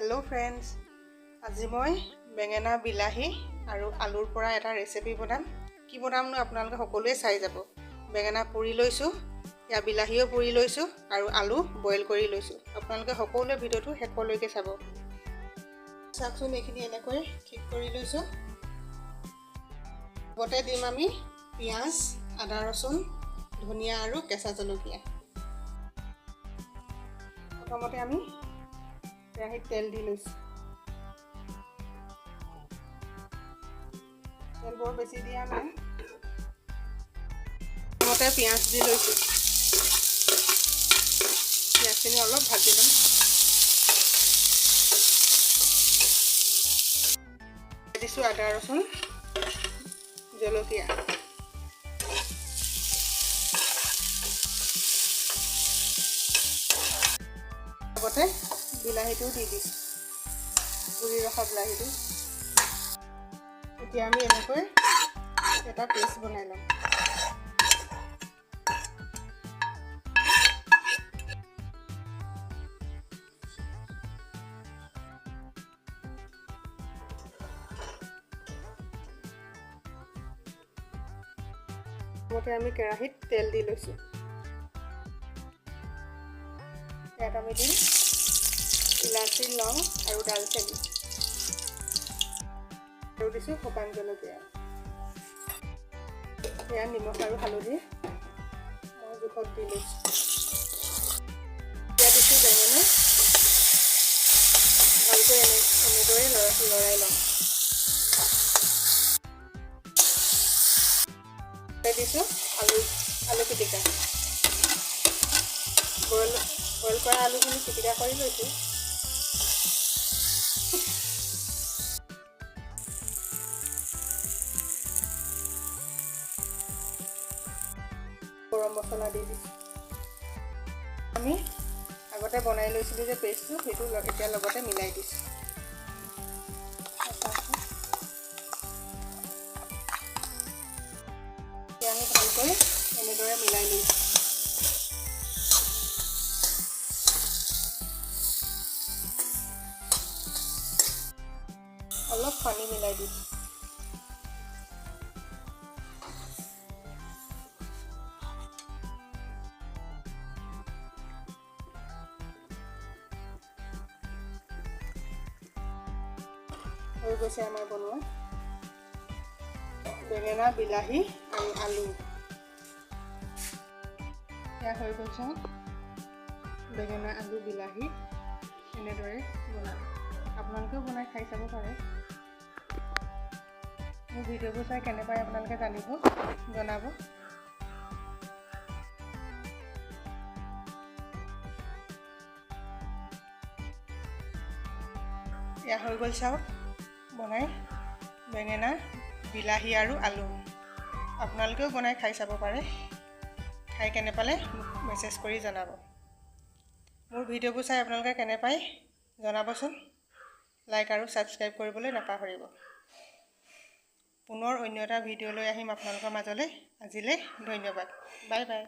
Hello friends, आज मैं बेंगेना बिलाही और आलुर পৰা এটা रेसिपि बनाम। कि बनाम आपनालोके सकलोए चाइ जाब। बेंगेना पुरी लैसु, या बिलाहिओ पुरी लैसु और आलू बयल करि लैसु। आपनालोके सकलोए भिडिओটো हेकলৈके चाब। चाकचोन एखिनि एनेকৈ ठीक करि लैसु। गते दिम आमी पियाज, आदा रसुन, धनिया और केঁচা जलकिया। प्रथमते आमी केराहीत तेल दी लैसु। तेल बर बेसि दिया नाइ। प्रथमते पियाज दी लैसु। पियाजखिनि अलप भाजी लम। दिसु आदा रसुन, जलकिया। লগতে বিলাহীটো দি দিছোঁ। পুৰি ৰখা বিলাহীটো। এতিয়া আমি এনেকৈ এটা পেষ্ট বনাই লম। প্ৰথমতে আমি কেৰাহীত তেল দি লৈছোঁ। ইয়াত আমি দিম ইলাচি, লং और दालचेनी और दिसु शुकान जलकिया। या निमख और हालधि मैं जूखत दी लैसु। या दिसु बेंगेना भालকৈ এনেদৰে লৰাই লম। दिसु आलू पिटिका। बयल কৰা आलूखिनि पिटिका কৰি লৈছোঁ। गरम मसला দি দিছোঁ। আমি আগতে বনাই লৈছিলোঁ যে পেষ্টটো, সেইটো এতিয়া লগতে মিলাই দিছোঁ। এতিয়া আমি ভালকৈ এনেদৰে মিলাই লৈছোঁ। অলপ পানী মিলাই দিছোঁ। হৈ গৈছে আমাৰ বনোৱা বেঙেনা, বিলাহী আৰু আলু। এয়া হৈ গৈছে বেঙেনা, আলু, বিলাহী এনেদৰে বনাম। আপোনালোকেও বনাই খাই চাব পাৰে। মোৰ ভিডিঅ'বোৰ চাই কেনে পায় আপোনালোকে জনাব। এয়া হৈ গ'ল চাওক বনাই বেঙেনা, বিলাহী আৰু আলু। আপোনালোকেও বনাই খাই চাব পাৰে। খাই কেনে পালে মেছেজ কৰি জনাব। মোৰ ভিডিঅ'বোৰ চাই আপোনালোকে কেনে পায় জনাবচোন। লাইক আৰু ছাবস্ক্ৰাইব কৰিবলৈ নাপাহৰিব। পুনৰ অন্য এটা ভিডিঅ' লৈ আহিম আপোনালোকৰ মাজলৈ। আজিলৈ ধন্যবাদ। Bye bye.